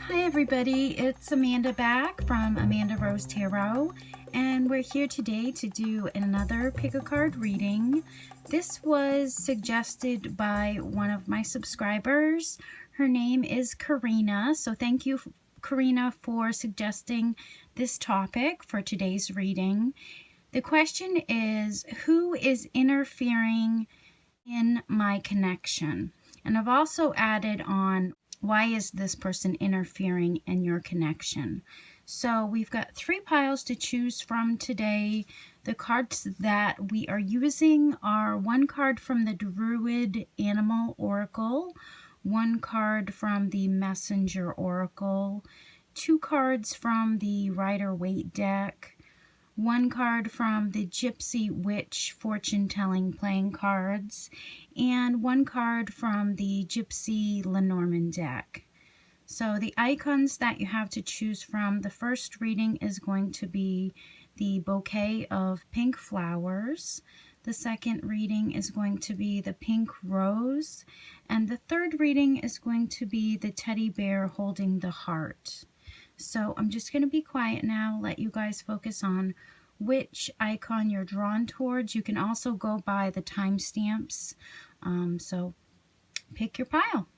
Hi everybody, it's Amanda back from Amandarosetarot, and we're here today to do another pick a card reading. This was suggested by one of my subscribers. Her name is Karina, so thank you Karina for suggesting this topic for today's reading. The question is, who is interfering in my connection? And I've also added on, why is this person interfering in your connection? So we've got 3 piles to choose from today. The cards that we are using are 1 card from the Druid Animal Oracle, 1 card from the Messenger Oracle, 2 cards from the Rider Waite Deck, 1 card from the Gypsy Witch Fortune Telling Playing Cards, and 1 card from the Gypsy Lenormand deck. So the icons that you have to choose from, the first reading is going to be the bouquet of pink flowers. The second reading is going to be the pink rose. And the third reading is going to be the teddy bear holding the heart. So I'm just going to be quiet now, let you guys focus on which icon you're drawn towards. You can also go by the timestamps. So pick your pile.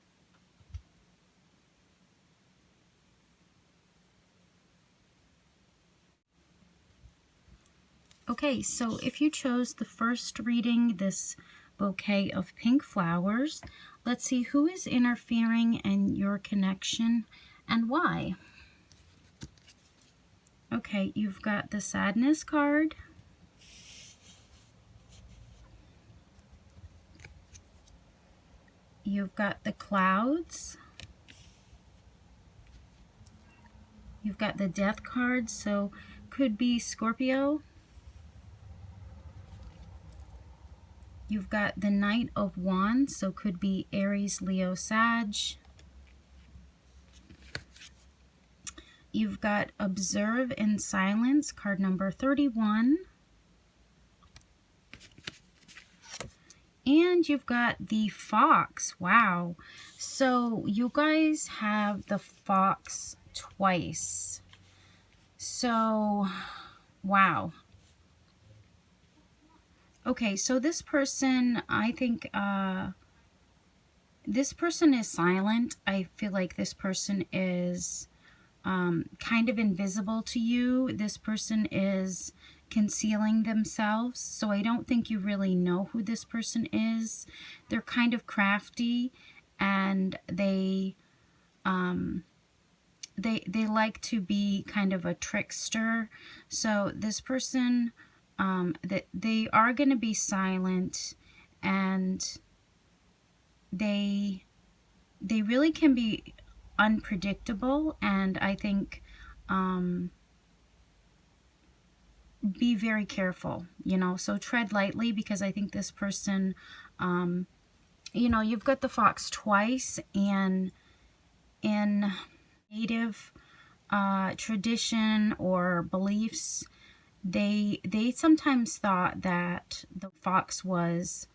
Okay, so if you chose the first reading, this bouquet of pink flowers, let's see who is interfering in your connection and why. Okay, you've got the sadness card. You've got the clouds. You've got the death card, so could be Scorpio. You've got the Knight of Wands, so could be Aries, Leo, Sag. You've got Observe in Silence, card number 31. And you've got the Fox. Wow. So you guys have the Fox twice. So, wow. Okay, so this person, I think, this person is silent. I feel like this person is kind of invisible to you. This person is concealing themselves, so I don't think you really know who this person is. They're kind of crafty, and they like to be kind of a trickster. So this person, they are going to be silent, and they really can be unpredictable, and I think be very careful, you know, so tread lightly, because I think this person, you know, you've got the Fox twice, and in native tradition or beliefs, they sometimes thought that the fox was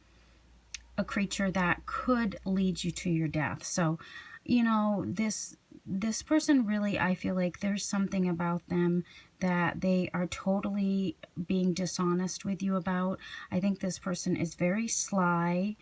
a creature that could lead you to your death. So, you know, this person really, I feel like there's something about them that they are totally being dishonest with you about. I think this person is very sly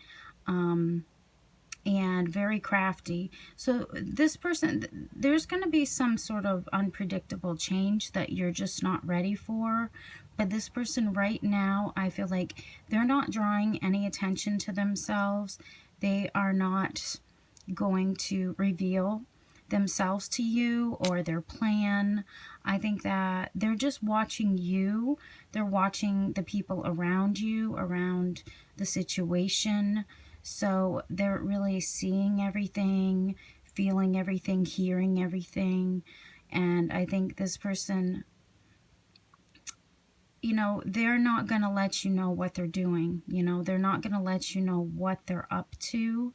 and very crafty. So this person, there's going to be some sort of unpredictable change that you're just not ready for. But this person right now, I feel like they're not drawing any attention to themselves. They are not going to reveal themselves to you or their plan. I think that they're just watching you. They're watching the people around you, around the situation. So they're really seeing everything, feeling everything, hearing everything. And I think this person, you know, they're not going to let you know what they're doing. You know, they're not going to let you know what they're up to.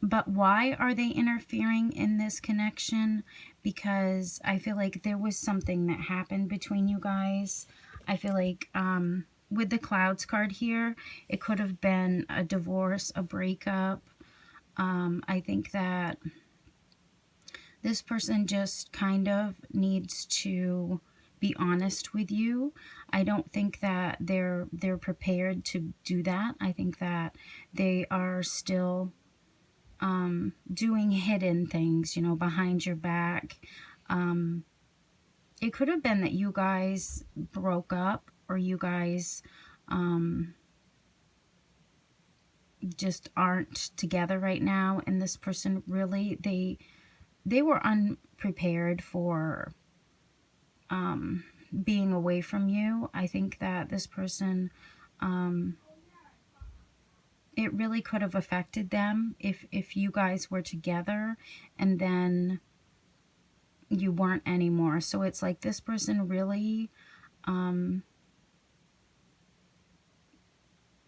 But why are they interfering in this connection? Because I feel like there was something that happened between you guys. I feel like with the clouds card here, it could have been a divorce, a breakup. I think that this person just kind of needs to be honest with you. I don't think that they're prepared to do that. I think that they are still doing hidden things, you know, behind your back. It could have been that you guys broke up, or you guys just aren't together right now, and this person really, they were unprepared for being away from you. I think that this person, it really could have affected them if you guys were together and then you weren't anymore. So it's like this person really,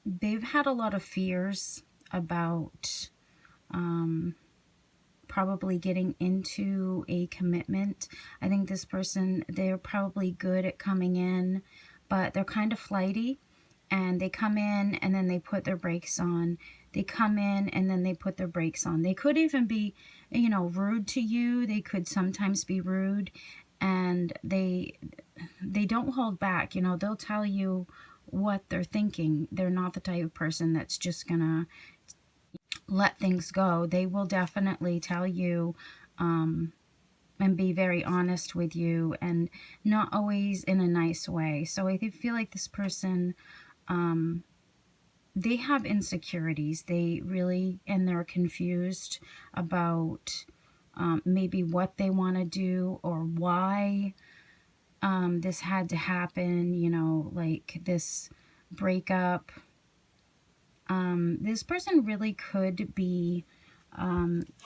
they've had a lot of fears about probably getting into a commitment. I think this person, they're probably good at coming in, but they're kind of flighty, and they come in and then they put their brakes on. They come in and then they put their brakes on. They could even be, you know, rude to you. They could sometimes be rude, and they don't hold back. You know, they'll tell you what they're thinking. They're not the type of person that's just gonna let things go. They will definitely tell you and be very honest with you, and not always in a nice way. So I feel like this person, they have insecurities. They really, and they're confused about maybe what they want to do, or why this had to happen, you know, like this breakup. This person really could be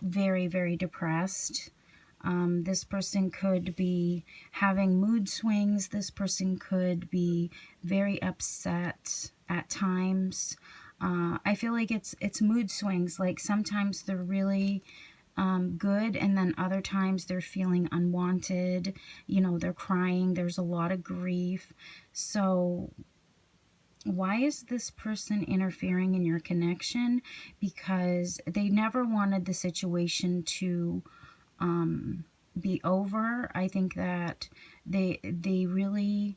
very, very depressed. This person could be having mood swings. This person could be very upset at times. I feel like it's mood swings. Like sometimes they're really good, and then other times they're feeling unwanted. You know, they're crying. There's a lot of grief. So why is this person interfering in your connection? Because they never wanted the situation to be over. I think that they really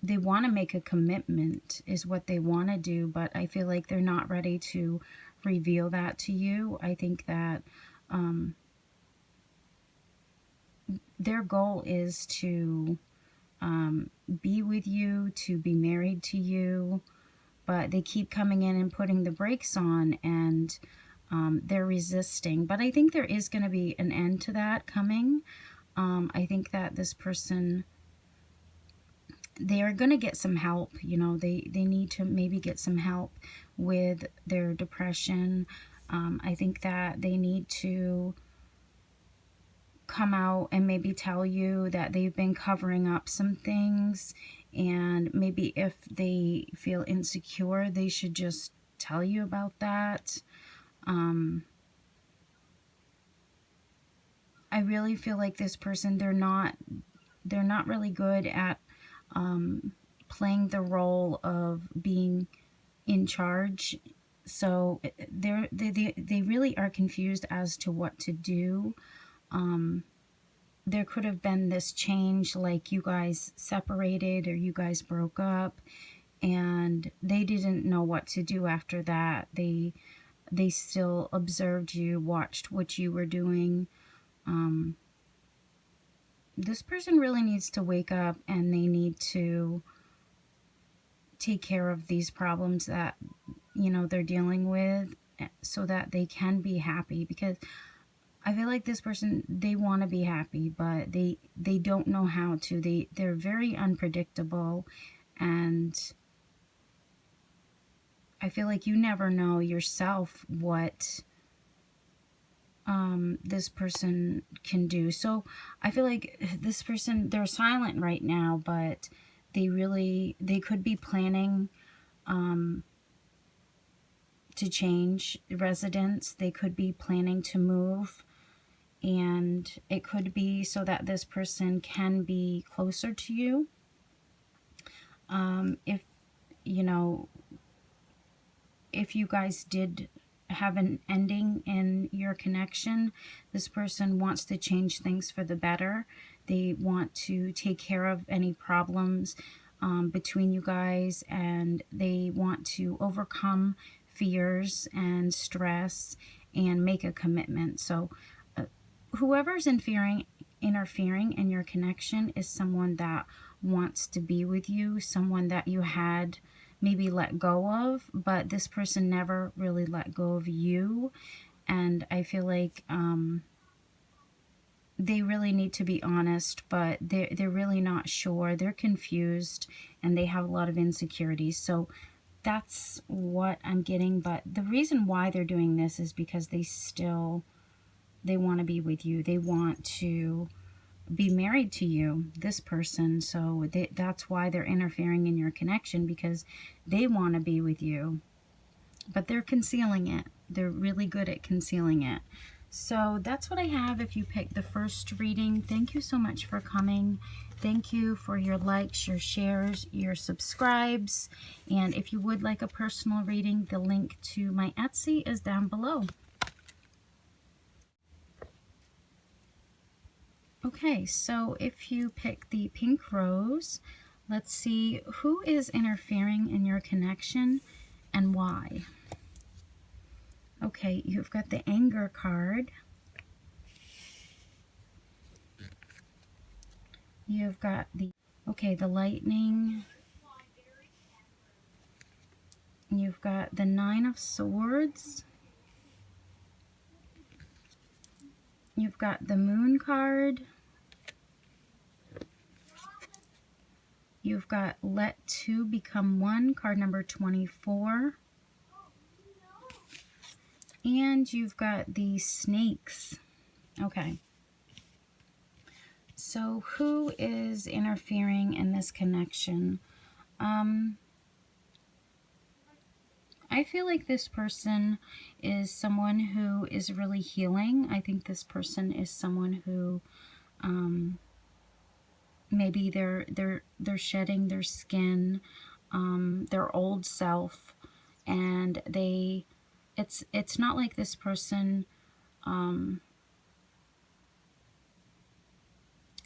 they want to make a commitment is what they want to do, but I feel like they're not ready to reveal that to you. I think that their goal is to be with you, to be married to you, but they keep coming in and putting the brakes on, and they're resisting. But I think there is going to be an end to that coming. I think that this person, they are going to get some help. You know, they need to maybe get some help with their depression. I think that they need to come out and maybe tell you that they've been covering up some things, and maybe if they feel insecure, they should just tell you about that. I really feel like this person, they're not really good at playing the role of being in charge. So they really are confused as to what to do. There could have been this change, like you guys separated or you guys broke up, and they didn't know what to do after that. They still observed you, watched what you were doing. This person really needs to wake up, and they need to take care of these problems that, you know, they're dealing with, so that they can be happy. Because I feel like this person, they want to be happy, but they don't know how to. They're very unpredictable, and I feel like you never know yourself what this person can do. So I feel like this person, they're silent right now, but they could be planning to change residence. They could be planning to move, and it could be so that this person can be closer to you. If, you know, if you guys did have an ending in your connection, this person wants to change things for the better. They want to take care of any problems between you guys, and they want to overcome fears and stress and make a commitment. So whoever's interfering in your connection is someone that wants to be with you, someone that you had maybe let go of, but this person never really let go of you. And I feel like they really need to be honest, but they're really not sure. They're confused and they have a lot of insecurities. So that's what I'm getting. But the reason why they're doing this is because they want to be with you. They want to be married to you, this person. So that's why they're interfering in your connection, because they want to be with you. But they're concealing it. They're really good at concealing it. So that's what I have if you picked the first reading. Thank you so much for coming. Thank you for your likes, your shares, your subscribes. And if you would like a personal reading, the link to my Etsy is down below. Okay, so if you pick the pink rose, let's see who is interfering in your connection and why. Okay, you've got the anger card. You've got the lightning. You've got the 9 of swords. You've got the moon card. You've got let two become one, card number 24. And you've got the snakes. Okay. So who is interfering in this connection? I feel like this person is someone who is really healing. I think this person is someone who maybe they're shedding their skin, their old self, and it's not like this person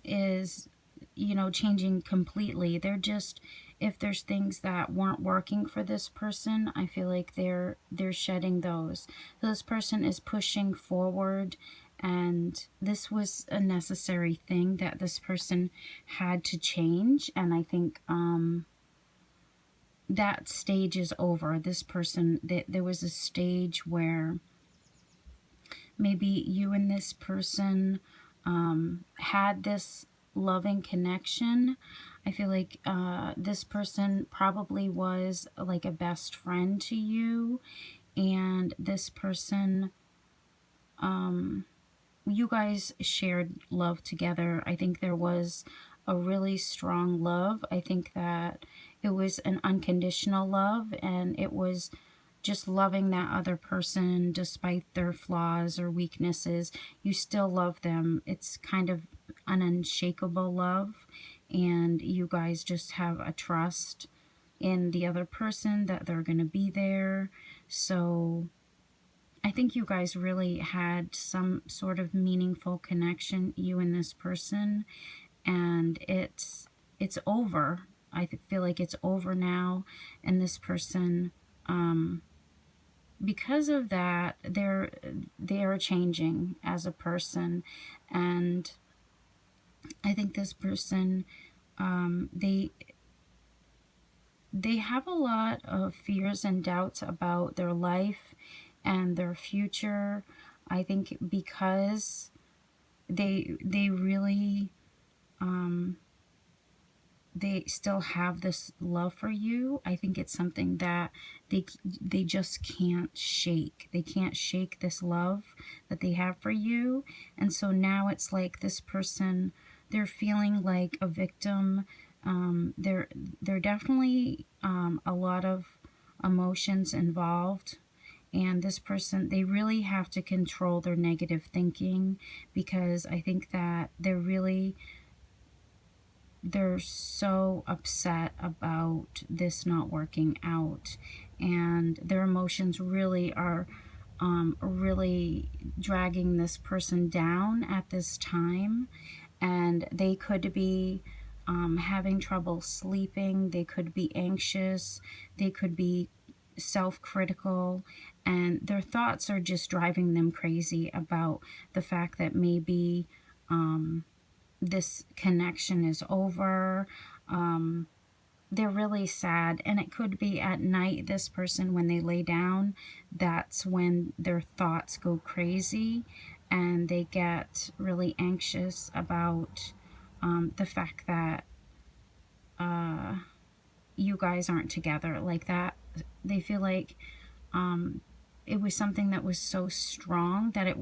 is, you know, changing completely. They're just, if there's things that weren't working for this person, I feel like they're shedding those. So this person is pushing forward, and this was a necessary thing that this person had to change. And I think that stage is over. This person, there was a stage where maybe you and this person had this loving connection. I feel like this person probably was like a best friend to you, and this person, you guys shared love together. I think there was a really strong love. I think that it was an unconditional love, and it was just loving that other person despite their flaws or weaknesses. You still love them. It's kind of an unshakable love, and you guys just have a trust in the other person that they're going to be there. So I think you guys really had some sort of meaningful connection, you and this person, and it's over. I feel like it's over now, and this person, because of that, they are changing as a person. And I think this person, they have a lot of fears and doubts about their life and their future. I think because they really they still have this love for you. I think it's something that they just can't shake. They can't shake this love that they have for you. And so now it's like this person, they're feeling like a victim. There definitely a lot of emotions involved. And this person, they really have to control their negative thinking, because I think that they're so upset about this not working out. and their emotions really are really dragging this person down at this time. And they could be having trouble sleeping, they could be anxious, they could be self-critical, and their thoughts are just driving them crazy about the fact that maybe this connection is over. They're really sad, and it could be at night, this person, when they lay down, that's when their thoughts go crazy and they get really anxious about the fact that you guys aren't together like that. They feel like it was something that was so strong that it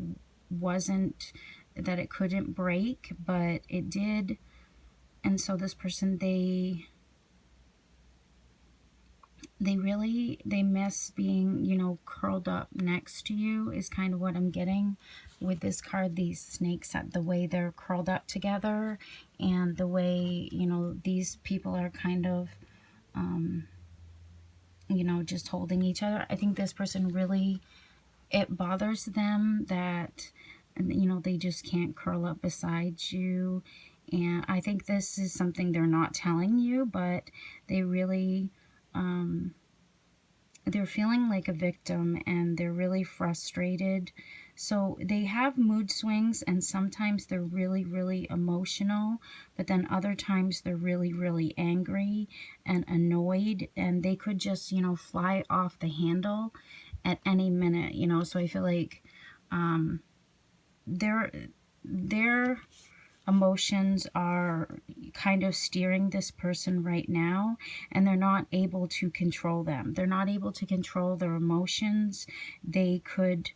wasn't, that it couldn't break, but it did. And so this person, they miss being, you know, curled up next to you, is kind of what I'm getting with this card. These snakes, the way they're curled up together, and the way, you know, these people are kind of you know, just holding each other. I think this person really, it bothers them that, you know, they just can't curl up beside you. And I think this is something they're not telling you, but they really they're feeling like a victim, and they're really frustrated. So they have mood swings, and sometimes they're really, really emotional, but then other times they're really, really angry and annoyed, and they could just, you know, fly off the handle at any minute, you know. So I feel like their emotions are kind of steering this person right now, and they're not able to control them. They're not able to control their emotions. They could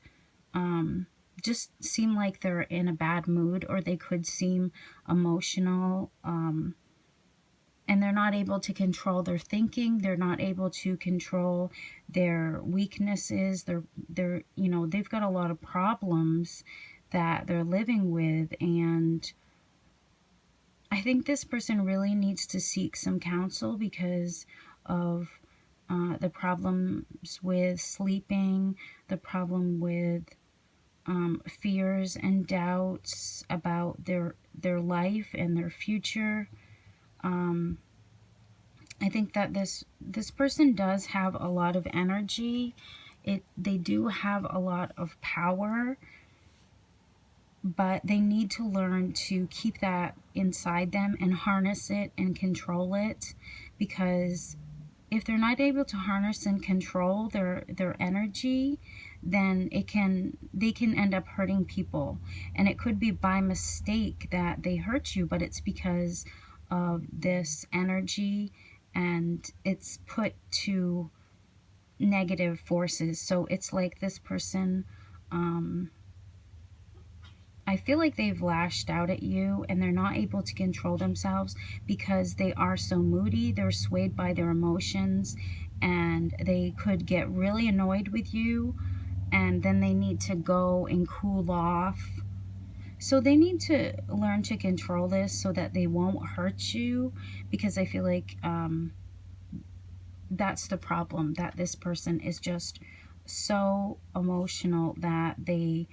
just seem like they're in a bad mood, or they could seem emotional, and they're not able to control their thinking. They're not able to control their weaknesses. They're you know, they've got a lot of problems that they're living with, and I think this person really needs to seek some counsel because of the problems with sleeping, the problem with fears and doubts about their life and their future. I think that this person does have a lot of energy. They do have a lot of power, but they need to learn to keep that inside them and harness it and control it, because if they're not able to harness and control their energy, then they can end up hurting people. And it could be by mistake that they hurt you, but it's because of this energy, and it's put to negative forces. So it's like this person, I feel like they've lashed out at you, and they're not able to control themselves because they are so moody. They're swayed by their emotions, and they could get really annoyed with you, and then they need to go and cool off. So they need to learn to control this so that they won't hurt you, because I feel like that's the problem, that this person is just so emotional that they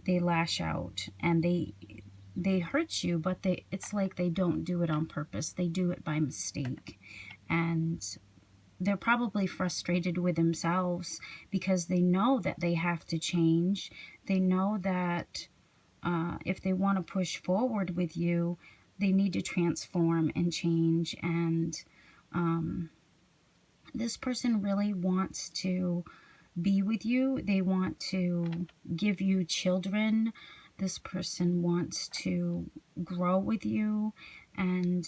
lash out, and they hurt you, but it's like they don't do it on purpose. They do it by mistake. And they're probably frustrated with themselves because they know that they have to change. They know that if they want to push forward with you, they need to transform and change. And this person really wants to be with you. They want to give you children. This person wants to grow with you, and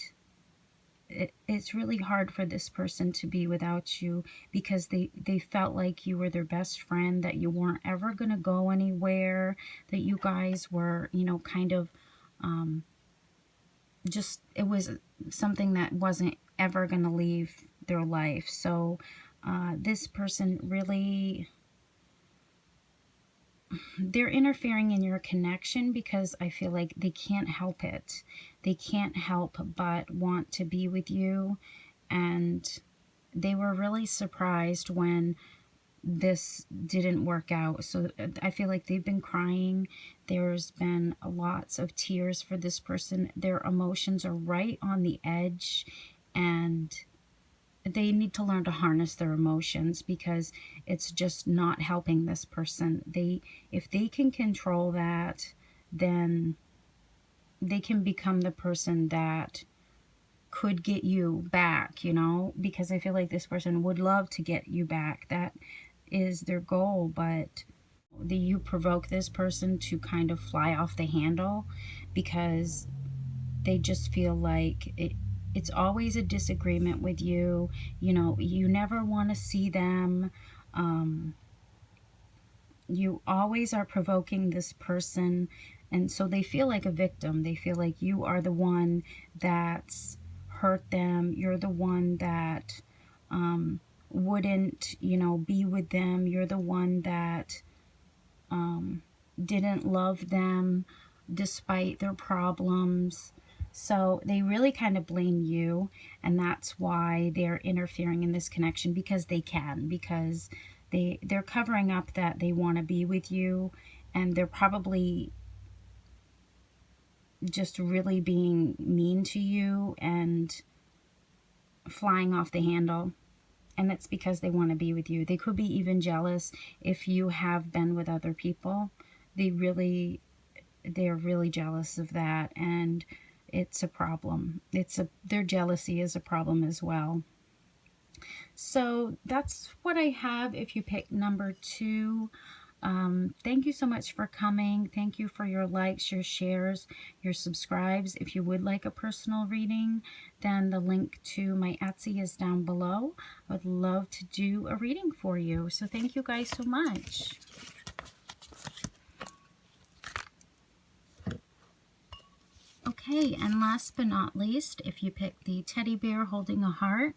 it's really hard for this person to be without you, because they felt like you were their best friend, that you weren't ever going to go anywhere, that you guys were, you know, kind of just, it was something that wasn't ever going to leave their life. So this person really, they're interfering in your connection because I feel like they can't help it. They can't help but want to be with you, and they were really surprised when this didn't work out. So I feel like they've been crying. There's been lots of tears for this person. Their emotions are right on the edge, and they need to learn to harness their emotions, because it's just not helping this person. If they can control that, then they can become the person that could get you back, you know, because I feel like this person would love to get you back. That is their goal, but you provoke this person to kind of fly off the handle, because they just feel like it's always a disagreement with you. You know, you never want to see them. You always are provoking this person, and so they feel like a victim. They feel like you are the one that's hurt them. You're the one that wouldn't, you know, be with them. You're the one that didn't love them despite their problems. So they really kind of blame you, and that's why they're interfering in this connection, because they can, because they're covering up that they want to be with you, and they're probably just really being mean to you and flying off the handle. And it's because they want to be with you. They could be even jealous if you have been with other people. They're really jealous of that, and it's a problem. Their jealousy is a problem as well. So that's what I have if you pick number 2. Thank you so much for coming. Thank you for your likes, your shares, your subscribes. If you would like a personal reading, then the link to my Etsy is down below. I would love to do a reading for you. So thank you guys so much. Okay, and last but not least, if you pick the teddy bear holding a heart,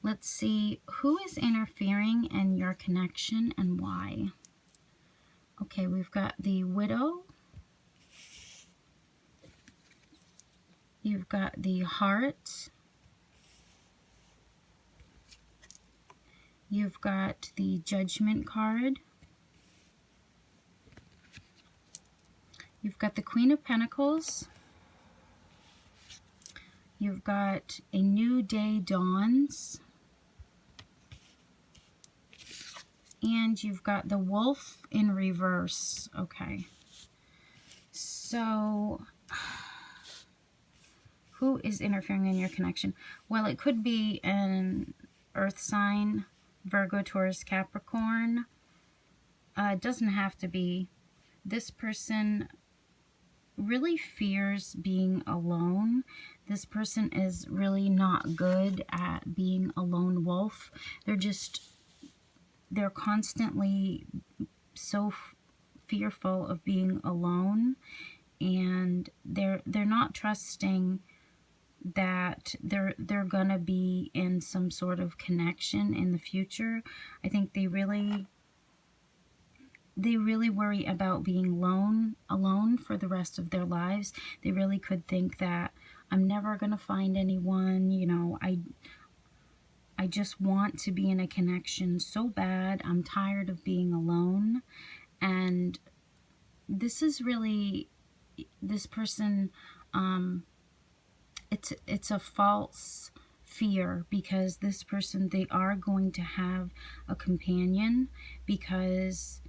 let's see who is interfering in your connection and why. Okay, we've got the widow. You've got the heart. You've got the judgment card. You've got the Queen of Pentacles. You've got a new day dawns. And you've got the wolf in reverse. Okay. So, who is interfering in your connection? Well, it could be an earth sign, Virgo, Taurus, Capricorn. It doesn't have to be. This person really fears being alone. This person is really not good at being a lone wolf. They're constantly so fearful of being alone, and they're not trusting that they're gonna be in some sort of connection in the future. I think they really worry about being alone for the rest of their lives. They really could think that I'm never gonna find anyone, you know, I just want to be in a connection so bad. I'm tired of being alone. And this is really, this person, it's a false fear, because this person, they are going to have a companion, because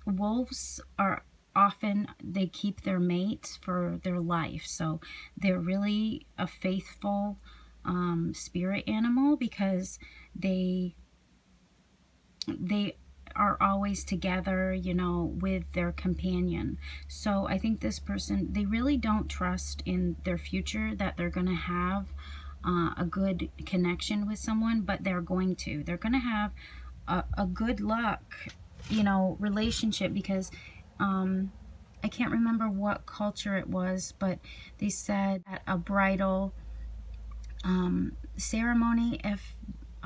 wolves are often, they keep their mates for their life. So they're really a faithful spirit animal, because they are always together, you know, with their companion. So I think this person, they really don't trust in their future that they're going to have a good connection with someone, but they're going to have a good luck, you know, relationship, because I can't remember what culture it was, but they said at a bridal ceremony, if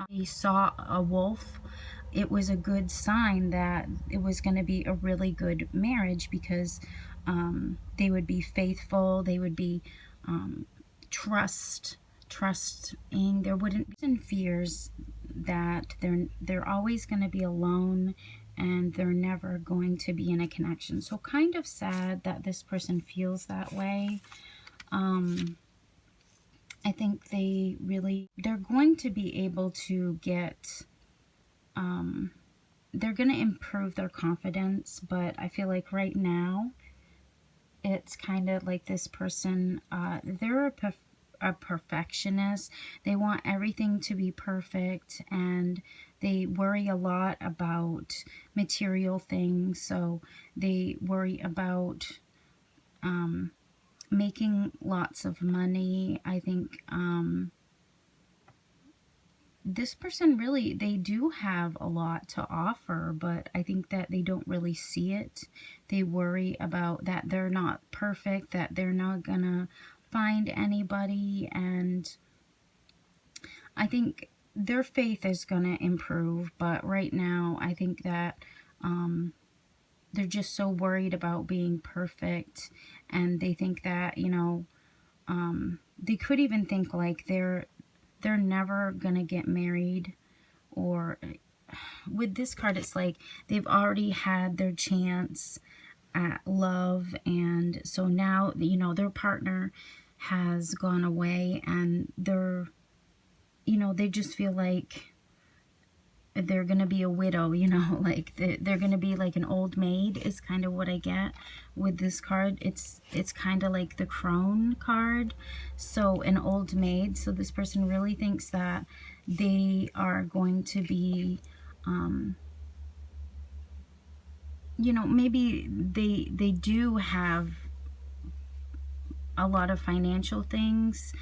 they saw a wolf, it was a good sign that it was going to be a really good marriage, because they would be faithful, they would be trust trusting. There wouldn't be fears that they're always going to be alone and they're never going to be in a connection. So kind of sad that this person feels that way. I think they're going to be able to get, they're going to improve their confidence, but I feel like right now, it's kind of like this person, they're a perfectionist. They want everything to be perfect, and they worry a lot about material things. So they worry about making lots of money. I think this person really, they do have a lot to offer, but I think that they don't really see it. They worry about that they're not perfect, that they're not gonna find anybody, and I think their faith is gonna improve, but right now I think that they're just so worried about being perfect, and they think that, you know, they could even think like they're never gonna get married. Or with this card, it's like they've already had their chance at love, and so now, you know, their partner has gone away, and they're, you know, they just feel like they're gonna be a widow, you know, like they're gonna be like an old maid is kind of what I get with this card. It's kind of like the crone card, so an old maid. So this person really thinks that they are going to be, you know, maybe they do have a lot of financial things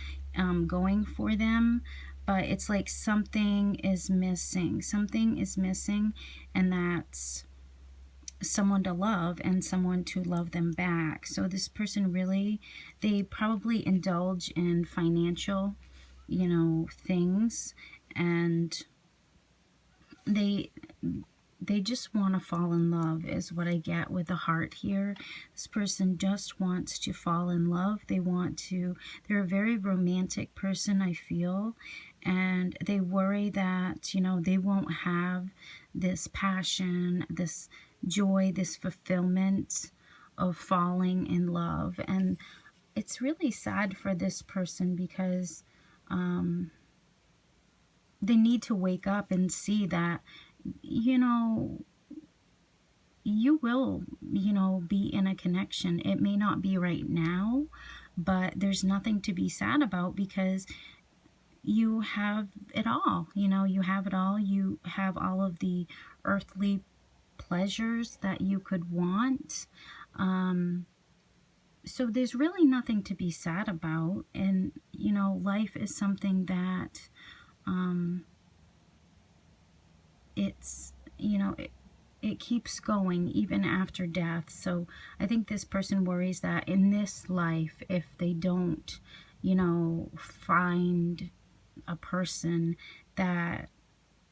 going for them, but it's like something is missing. Something is missing, and that's someone to love and someone to love them back. So this person really, they probably indulge in financial, you know, things, and they just want to fall in love is what I get with the heart here. This person just wants to fall in love. They're a very romantic person, I feel, and they worry that, you know, they won't have this passion, this joy, this fulfillment of falling in love. And it's really sad for this person because they need to wake up and see that, you know, you will, you know, be in a connection. It may not be right now, but there's nothing to be sad about because you have it all. You know, you have it all. You have all of the earthly pleasures that you could want. So there's really nothing to be sad about. And, you know, life is something that it's, you know, it keeps going even after death. So I think this person worries that in this life, if they don't, you know, find a person, that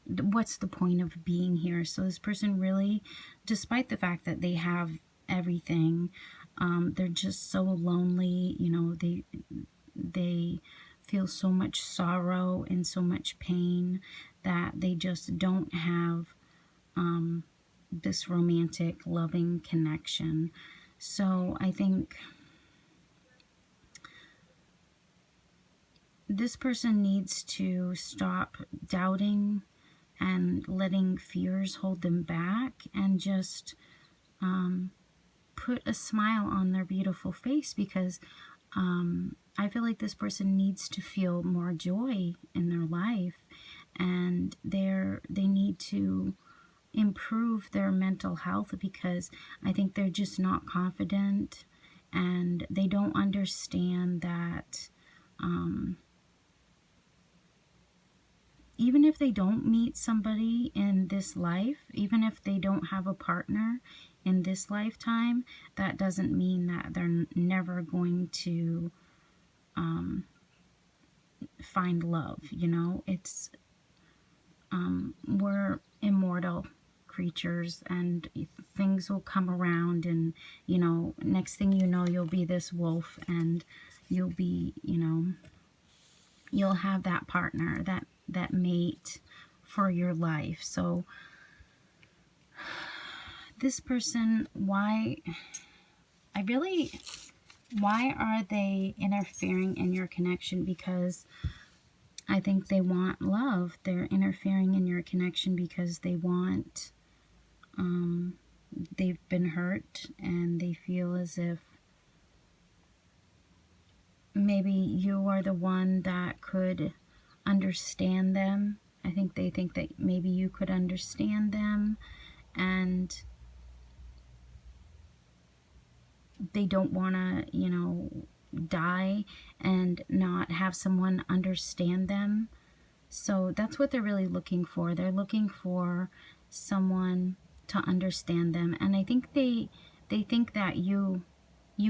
what's the point of being here? So this person really, despite the fact that they have everything, they're just so lonely. You know, they feel so much sorrow and so much pain that they just don't have this romantic, loving connection. So I think this person needs to stop doubting and letting fears hold them back, and just put a smile on their beautiful face, because I feel like this person needs to feel more joy in their life, and they need to improve their mental health, because I think they're just not confident, and they don't understand that even if they don't meet somebody in this life, even if they don't have a partner in this lifetime, that doesn't mean that they're never going to find love. You know, it's we're immortal creatures, and things will come around, and, you know, next thing you know, you'll be this wolf, and you'll be, you know, you'll have that partner, that mate for your life. So this person, why are they interfering in your connection? Because I think they want love. They're interfering in your connection because they want, they've been hurt and they feel as if maybe you are the one that could understand them. I think they think that maybe you could understand them, and they don't want to, you know, die and not have someone understand them. So that's what they're really looking for. They're looking for someone to understand them. And I think they think that you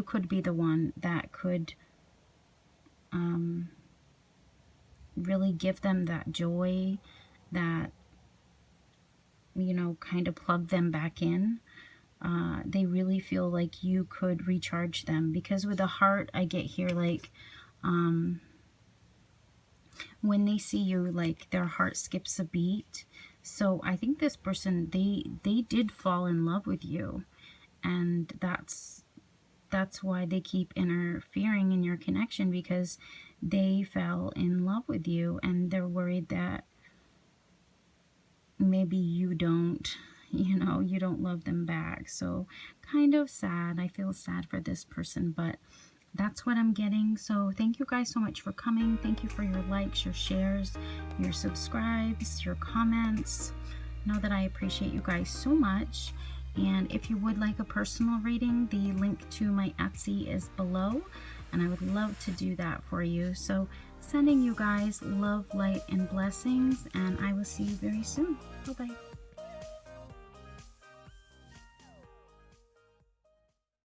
could be the one that could really give them that joy, that, you know, kind of plug them back in. They really feel like you could recharge them, because with the heart, I get here like, when they see you, like their heart skips a beat. So I think this person, they did fall in love with you, and that's why they keep interfering in your connection, because they fell in love with you and they're worried that maybe you don't, you know, you don't love them back. So kind of sad. I feel sad for this person, but that's what I'm getting. So thank you guys so much for coming. Thank you for your likes, your shares, your subscribes, your comments. Know that I appreciate you guys so much. And if you would like a personal reading, the link to my Etsy is below, and I would love to do that for you. So sending you guys love, light, and blessings, and I will see you very soon. Bye-bye.